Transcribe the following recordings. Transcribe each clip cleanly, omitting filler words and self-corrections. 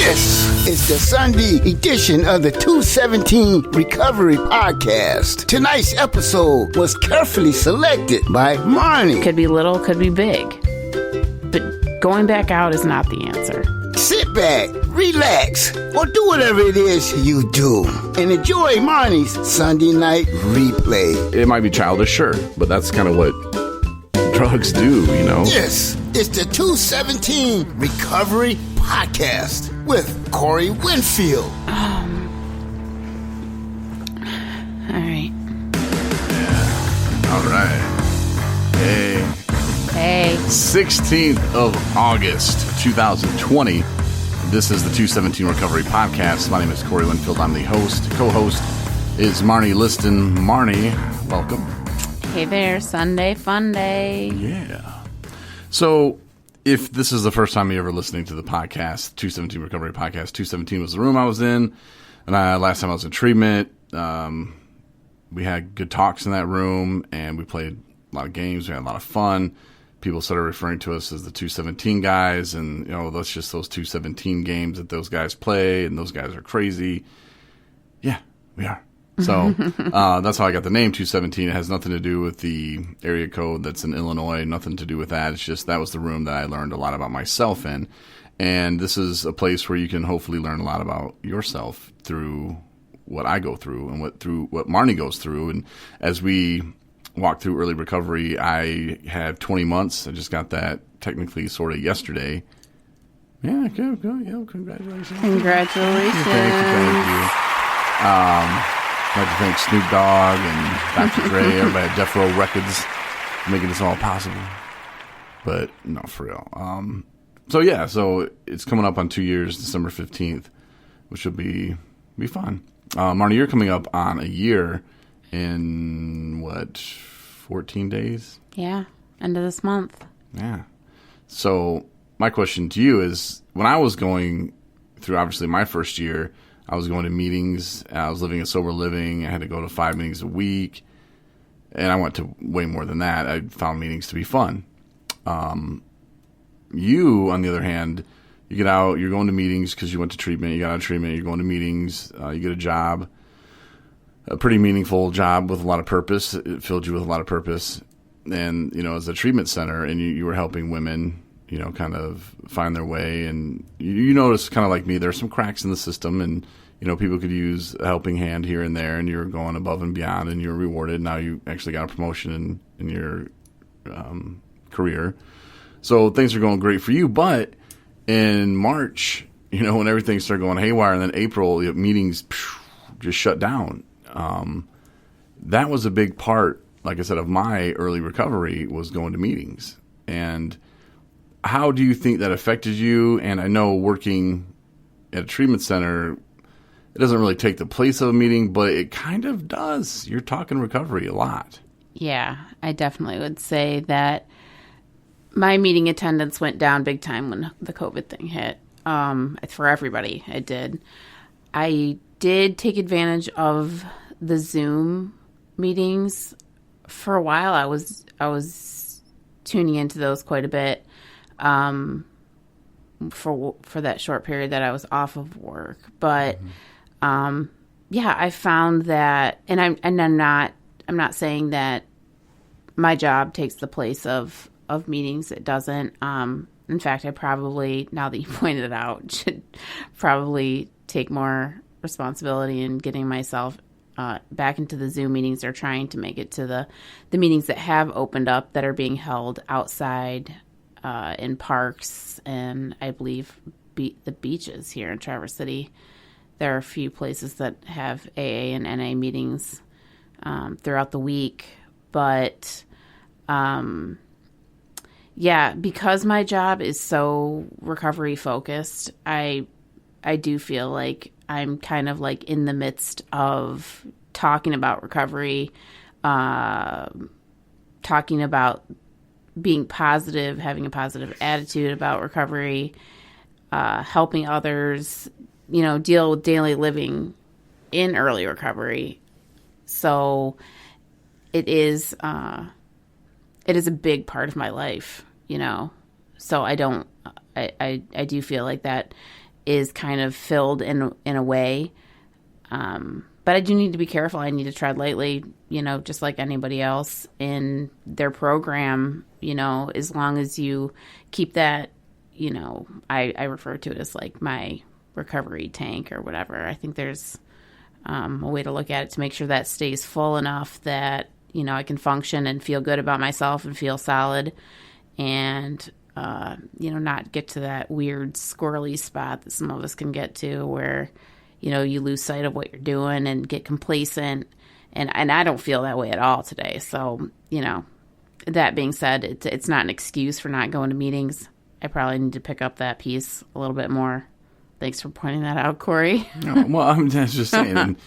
This is the Sunday edition of the 217 Recovery Podcast. Tonight's episode was carefully selected by Marney. Could be little, could be big. But going back out is not the answer. Sit back, relax, or do whatever it is you do, and enjoy Marney's Sunday night replay. It might be childish, sure, but that's kind of what drugs do, you know? This is the 217 Recovery Podcast with Corey Winfield. All right. All right. Hey. 16th of August, 2020. This is the 217 Recovery Podcast. My name is Corey Winfield. I'm the host. Co-host is Marney Liston. Marney, welcome. Hey there, Sunday fun day. Yeah. So, if this is the first time you're ever listening to the podcast, 217 Recovery Podcast, 217 was the room I was in. And last time I was in treatment, we had good talks in that room, and we played a lot of games. We had a lot of fun. People started referring to us as the 217 guys, and, you know, that's just those 217 games that those guys play, and those guys are crazy. Yeah, we are. So that's how I got the name 217. It has nothing to do with the area code that's in Illinois, nothing to do with that. It's just that was the room that I learned a lot about myself in. And this is a place where you can hopefully learn a lot about yourself through what I go through and what Marney goes through. And as we walk through early recovery, I have 20 months. I just got that technically sort of yesterday. Yeah, good. Yeah, congratulations. Congratulations. Thank you. I'd like to thank Snoop Dogg and Dr. Dre, everybody at Death Row Records for making this all possible. But no, for real. So it's coming up on 2 years, December 15th, which will be fun. Marney, you're coming up on a year in, 14 days? Yeah, end of this month. Yeah. So my question to you is, when I was going through, obviously, my first year, I was going to meetings. I was living a sober living. I had to go to 5 meetings a week. And I went to way more than that. I found meetings to be fun. You, on the other hand, you get out, you're going to meetings because you went to treatment. You got out of treatment, you're going to meetings. You get a job, a pretty meaningful job with a lot of purpose. It filled you with a lot of purpose. And, you know, as a treatment center, and you were helping women, you know, kind of find their way. And you notice, kind of like me, there's some cracks in the system, and, you know, people could use a helping hand here and there, and you're going above and beyond, and you're rewarded. Now you actually got a promotion in your career. So things are going great for you. But in March, you know, when everything started going haywire, and then April, meetings just shut down. That was a big part, like I said, of my early recovery, was going to meetings. And how do you think that affected you? And I know working at a treatment center, it doesn't really take the place of a meeting, but it kind of does. You're talking recovery a lot. Yeah, I definitely would say that my meeting attendance went down big time when the COVID thing hit. For everybody, it did. I did take advantage of the Zoom meetings for a while. I was tuning into those quite a bit. For that short period that I was off of work. But, I found that, and I'm not saying that my job takes the place of meetings. It doesn't. In fact, I probably, now that you pointed it out, should probably take more responsibility in getting myself back into the Zoom meetings, or trying to make it to the meetings that have opened up, that are being held outside in parks, and I believe the beaches here in Traverse City. There are a few places that have AA and NA meetings throughout the week. But, because my job is so recovery focused, I do feel like I'm kind of like in the midst of talking about recovery, talking about being positive, having a positive attitude about recovery, helping others, you know, deal with daily living in early recovery. So it is a big part of my life, you know. So I do feel like that is kind of filled in a way. But I do need to be careful. I need to tread lightly, just like anybody else in their program, as long as you keep that, I refer to it as like my recovery tank or whatever. I think there's a way to look at it to make sure that stays full enough that, I can function and feel good about myself and feel solid and, not get to that weird squirrely spot that some of us can get to where, you lose sight of what you're doing and get complacent. And I don't feel that way at all today. So, that being said, it's not an excuse for not going to meetings. I probably need to pick up that piece a little bit more. Thanks for pointing that out, Corey. No, well, I'm just saying, and,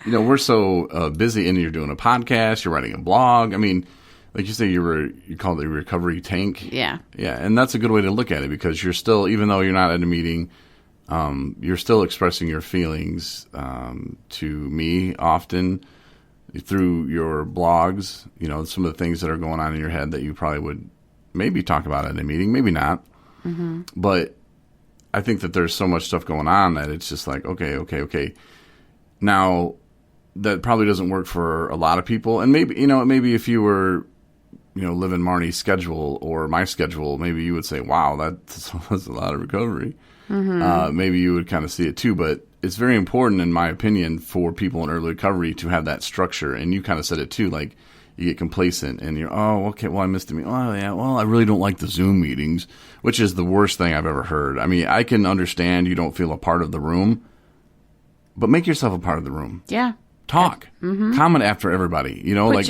we're so busy, and you're doing a podcast, you're writing a blog. I mean, like you say, you call it a recovery tank. Yeah. Yeah, and that's a good way to look at it because you're still, even though you're not at a meeting, you're still expressing your feelings to me often through your blogs, some of the things that are going on in your head that you probably would maybe talk about at a meeting, maybe not. Mm-hmm. But I think that there's so much stuff going on that it's just like, okay. Now, that probably doesn't work for a lot of people. And maybe if you were, living Marney's schedule or my schedule, maybe you would say, wow, that's a lot of recovery. Mm-hmm. Maybe you would kind of see it too, but it's very important, in my opinion, for people in early recovery to have that structure. And you kind of said it too, like you get complacent and you're, oh, okay, well, I missed a meeting. Oh, yeah, well, I really don't like the Zoom meetings, which is the worst thing I've ever heard. I mean, I can understand you don't feel a part of the room, but make yourself a part of the room. Yeah. Talk. Mm-hmm. Comment after everybody.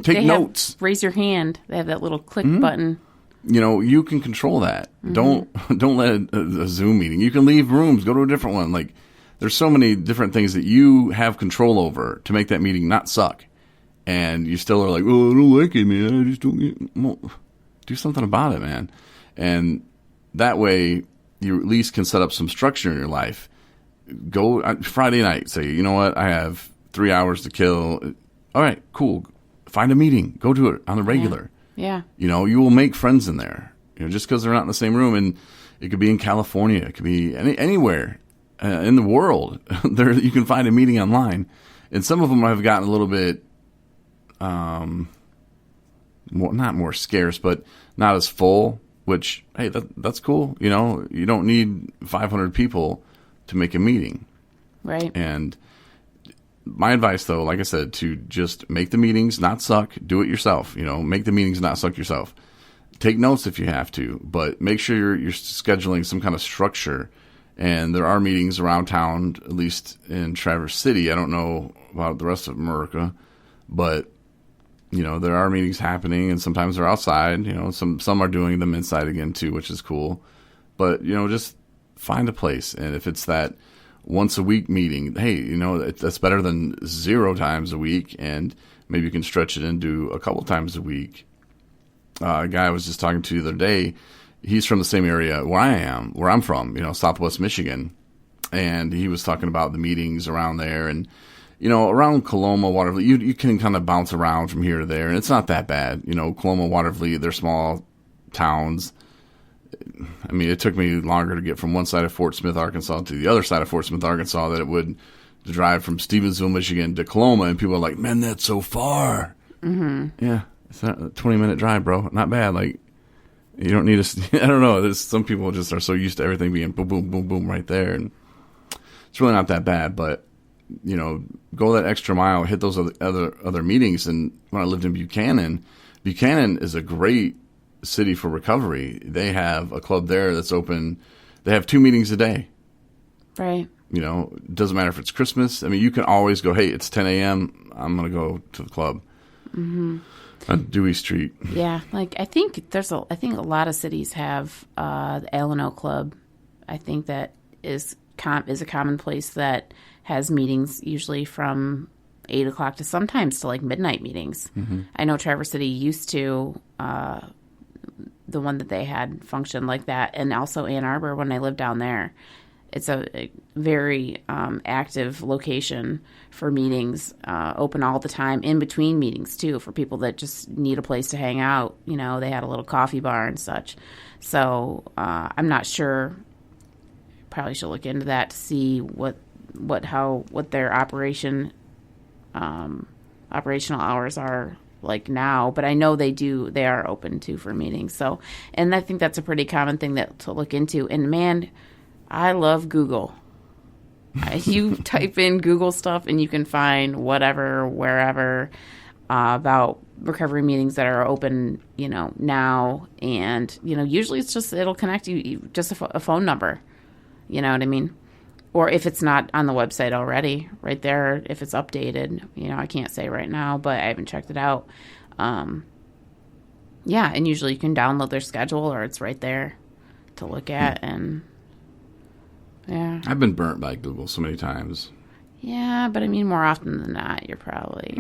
Take notes. Raise your hand. They have that little click button. You can control that. Mm-hmm. Don't let a Zoom meeting. You can leave rooms, go to a different one. Like, there's so many different things that you have control over to make that meeting not suck. And you still are like, oh, I don't like it, man. I just don't do something about it, man. And that way, you at least can set up some structure in your life. Go Friday night, say, you know what, I have 3 hours to kill. All right, cool. Find a meeting. Go to it on the regular. Yeah. You will make friends in there. Just because they're not in the same room. And it could be in California. It could be anywhere in the world. You can find a meeting online. And some of them have gotten a little bit, not more scarce, but not as full, which, hey, that's cool. You don't need 500 people to make a meeting. Right. And my advice, though, like I said, to just make the meetings not suck. Do it yourself. Make the meetings not suck yourself. Take notes if you have to, but make sure you're scheduling some kind of structure. And there are meetings around town, at least in Traverse City. I don't know about the rest of America, but there are meetings happening, and sometimes they're outside. Some are doing them inside again too, which is cool. But just find a place, and if it's that once a week meeting, hey, that's better than 0 times a week, and maybe you can stretch it into a couple times a week. A guy I was just talking to the other day, he's from the same area where I'm from, Southwest Michigan, and he was talking about the meetings around there, and around Coloma, Watervliet, you can kind of bounce around from here to there, and it's not that bad. Coloma, Watervliet, they're small towns. I mean, it took me longer to get from one side of Fort Smith, Arkansas to the other side of Fort Smith, Arkansas than it would to drive from Stevensville, Michigan to Coloma. And people are like, man, that's so far. Mm-hmm. Yeah, it's not a 20-minute drive, bro. Not bad. Like, you don't need I don't know. There's some people just are so used to everything being boom, boom, boom, boom right there. And it's really not that bad. But, go that extra mile, hit those other meetings. And when I lived in Buchanan is a great city for recovery. They have a club there that's open. They have 2 meetings a day. Right. It doesn't matter if it's Christmas. I mean, you can always go, hey, it's 10 a.m. I'm going to go to the club. Mm-hmm. On Dewey Street. Yeah. Like, I think a lot of cities have the Alano Club. I think that is a common place that has meetings usually from 8 o'clock to sometimes to like midnight meetings. Mm-hmm. I know Traverse City used to, the one that they had functioned like that, and also Ann Arbor when I lived down there. It's a very active location for meetings, open all the time, in between meetings too, for people that just need a place to hang out. They had a little coffee bar and such. So I'm not sure, probably should look into that to see what their operational hours are like now. But I know they are open too for meetings. So, and I think that's a pretty common thing to look into. And man, I love Google. You type in Google stuff and you can find whatever, wherever, about recovery meetings that are open, now. And, usually it'll connect you just a phone number. You know what I mean? Or if it's not on the website already, right there, if it's updated, I can't say right now, but I haven't checked it out. And usually you can download their schedule or it's right there to look at. And yeah. I've been burnt by Google so many times. Yeah, but I mean, more often than not, you're probably...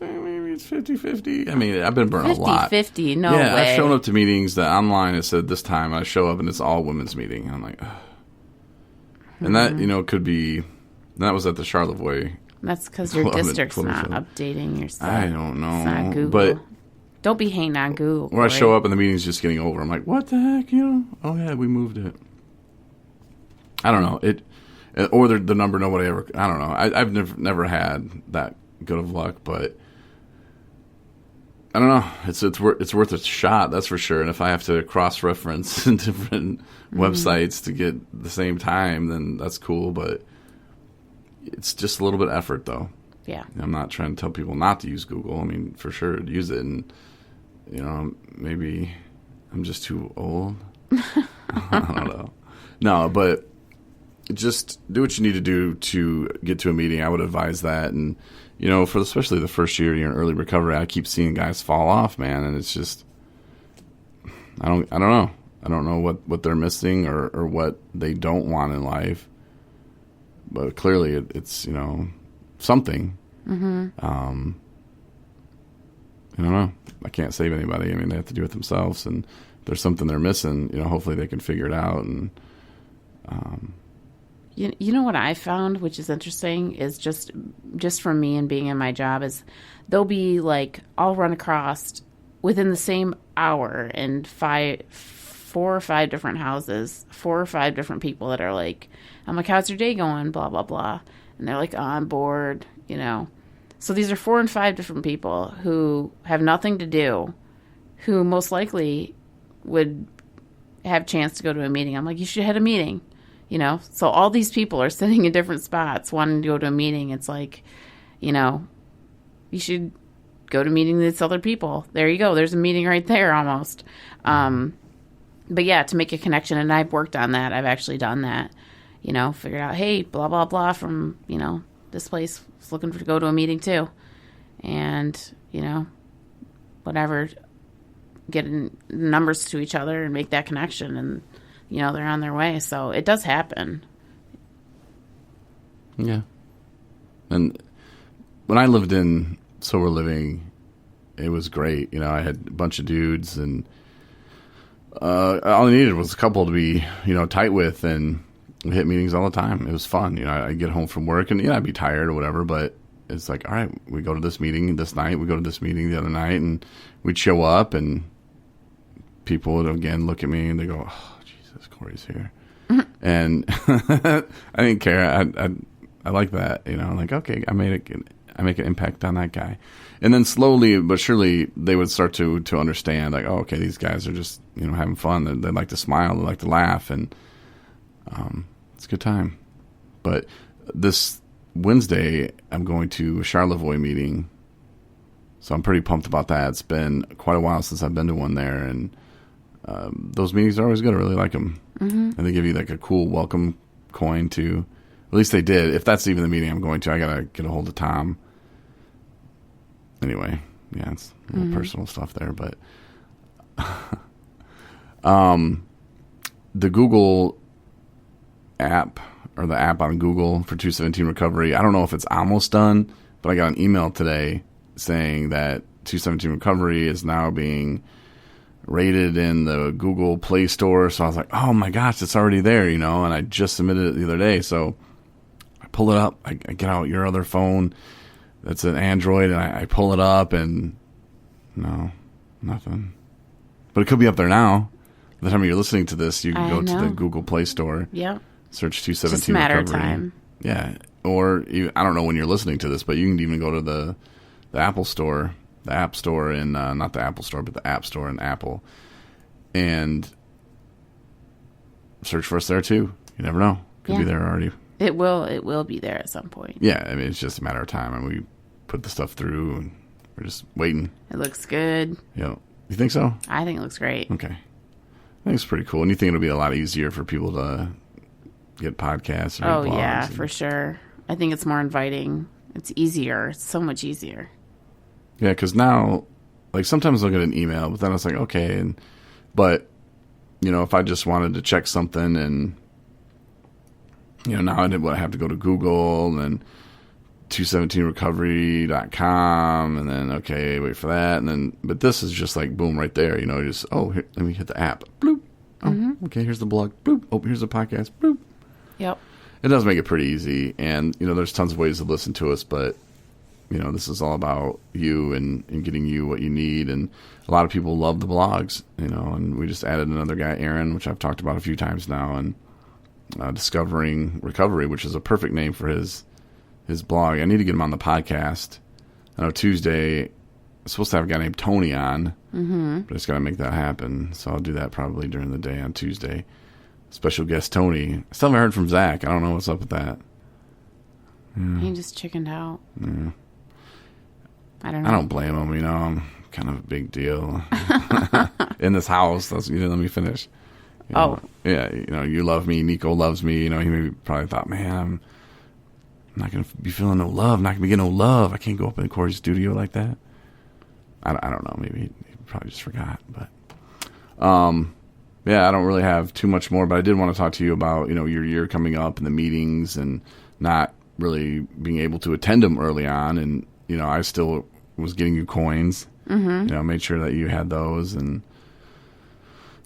Maybe it's 50-50. I mean, I've been burnt a lot. 50-50, no way. Yeah, I've shown up to meetings that online it said this time. I show up and it's all women's meeting. And I'm like, ugh. And that, could be... That was at the Charlevoix. That's because your district's not updating your stuff. I don't know. It's not Google. But don't be hating on Google. Where I show up and the meeting's just getting over. I'm like, what the heck? Oh, yeah, we moved it. I don't know. Or the number nobody ever... I don't know. I've never had that good of luck, but... I don't know. It's worth a shot, that's for sure. And if I have to cross-reference different websites to get the same time, then that's cool. But it's just a little bit of effort, though. Yeah. I'm not trying to tell people not to use Google. I mean, for sure, use it. And, maybe I'm just too old. I don't know. No, but just do what you need to do to get to a meeting. I would advise that. And, for especially the first year you're in early recovery, I keep seeing guys fall off, man. And it's just, I don't know. I don't know what they're missing or what they don't want in life. But clearly it's, something. Mm-hmm. I don't know. I can't save anybody. I mean, they have to do it themselves. And if there's something they're missing, hopefully they can figure it out. And, You know what I found, which is interesting, is just from me and being in my job, is they'll be like, I'll run across within the same hour and 4 or 5 different houses, 4 or 5 different people that are like, I'm like, how's your day going? Blah, blah, blah. And they're like, oh, I'm bored, So these are 4 and 5 different people who have nothing to do, who most likely would have a chance to go to a meeting. I'm like, you should have a meeting. So all these people are sitting in different spots wanting to go to a meeting. It's like, you should go to a meeting with other people. There you go. There's a meeting right there almost. But yeah, to make a connection. And I've worked on that. I've actually done that, figured out, hey, blah, blah, blah from, this place is looking to go to a meeting too. And, whatever, getting numbers to each other and make that connection and, they're on their way. So it does happen. Yeah. And when I lived in sober living, it was great. I had a bunch of dudes, and all I needed was a couple to be, tight with, and we hit meetings all the time. It was fun. I'd get home from work, and I'd be tired or whatever, but it's like, all right, we go to this meeting this night, we go to this meeting the other night, and we'd show up, and people would again look at me, and they go, oh, Corey's here. And I didn't care. I like that, like, okay, I make an impact on that guy. And then slowly but surely they would start to understand, like, oh, okay, these guys are just, having fun. They like to smile, they like to laugh, and it's a good time. But this Wednesday I'm going to a Charlevoix meeting, so I'm pretty pumped about that. It's been quite a while since I've been to one there, and those meetings are always good. I really like them. Mm-hmm. And they give you like a cool welcome coin too. At least they did. If that's even the meeting I'm going to, I got to get a hold of Tom. Anyway, yeah, it's a little personal stuff there. But the Google app, or the app on Google for 217 Recovery, I don't know if it's almost done, but I got an email today saying that 217 Recovery is now being rated in the Google Play Store. So I was like, oh my gosh, it's already there, and I just submitted it the other day. So I pull it up, I get out your other phone that's an Android, and I pull it up, and no, nothing. But it could be up there now. the time you're listening to this, you can go to the know. Google Play Store. Yep. Search 217 Just a matter Recovery. of time. Yeah. Or I don't know when you're listening to this, but you can even go to the Apple Store, the App Store in not the Apple Store, but the App Store in Apple, and search for us there too. You never know. Could be there already. It will be there at some point. Yeah, I mean, it's just a matter of time, and we put the stuff through, and we're just waiting. It looks good. You think so? I think it looks great. Okay. I think it's pretty cool. And you think it'll be a lot easier for people to get podcasts or blogs? Yeah, for sure. I think it's more inviting. It's easier. It's so much easier. Yeah, because now, like, sometimes I'll get an email, but then I was like, okay, but, if I just wanted to check something and, now I would have to go to Google and 217recovery.com and then, okay, wait for that. And then, but this is just like, boom, right there, just, here, let me hit the app. Bloop. Oh, okay, here's the blog. Bloop. Oh, here's the podcast. Bloop. Yep. It does make it pretty easy. And, there's tons of ways to listen to us, but, this is all about you and getting you what you need. And a lot of people love the blogs, and we just added another guy, Aaron, which I've talked about a few times now, and Discovering Recovery, which is a perfect name for his blog. I need to get him on the podcast. I know Tuesday, I'm supposed to have a guy named Tony on, but I just got to make that happen. So I'll do that probably during the day on Tuesday. Special guest Tony. I still haven't heard from Zach. I don't know what's up with that. He just chickened out. Yeah. I don't know. I don't blame him. I'm kind of a big deal in this house. Let me finish. Yeah, you love me. Nico loves me. He maybe probably thought, man, I'm not going to be feeling no love. Not going to be getting no love. I can't go up in Corey's studio like that. I don't know. Maybe he probably just forgot. But, I don't really have too much more. But I did want to talk to you about, your year coming up and the meetings and not really being able to attend them early on. And, I still was getting you coins. Made sure that you had those.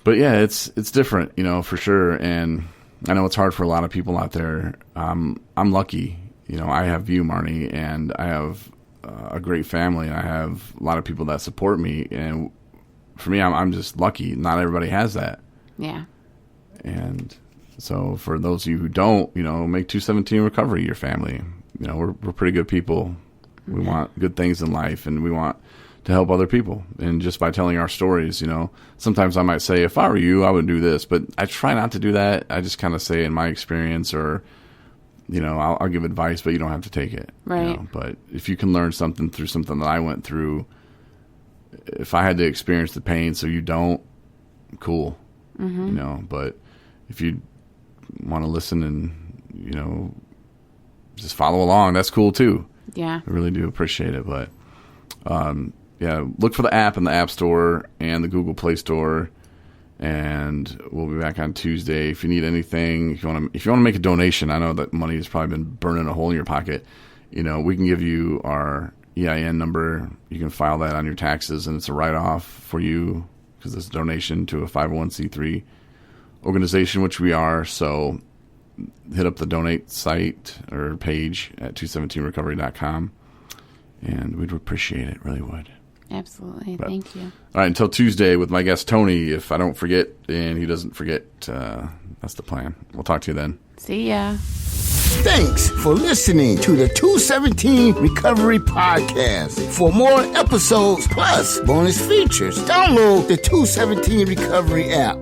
But yeah, it's different, for sure. And I know it's hard for a lot of people out there. I'm lucky, I have you, Marney, and I have a great family. And I have a lot of people that support me, and for me, I'm just lucky. Not everybody has that. Yeah. And so for those of you who don't, make 217 Recovery your family. We're pretty good people. We want good things in life, and we want to help other people. And just by telling our stories, sometimes I might say, if I were you, I would do this, but I try not to do that. I just kind of say in my experience, or, I'll give advice, but you don't have to take it. Right. But if you can learn something through something that I went through, if I had to experience the pain so you don't, cool. But if you want to listen and, just follow along, that's cool too. Yeah. I really do appreciate it. But, look for the app in the App Store and the Google Play Store, and we'll be back on Tuesday. If you need anything, if you want to make a donation, I know that money has probably been burning a hole in your pocket. We can give you our EIN number. You can file that on your taxes, and it's a write-off for you because it's a donation to a 501c3 organization, which we are. So hit up the donate site or page at 217recovery.com, and we'd appreciate it, really would. Absolutely. Thank you. All right, until Tuesday with my guest Tony, if I don't forget and he doesn't forget, that's the plan. We'll talk to you then. See ya. Thanks for listening to the 217 Recovery Podcast. For more episodes plus bonus features, download the 217 Recovery app.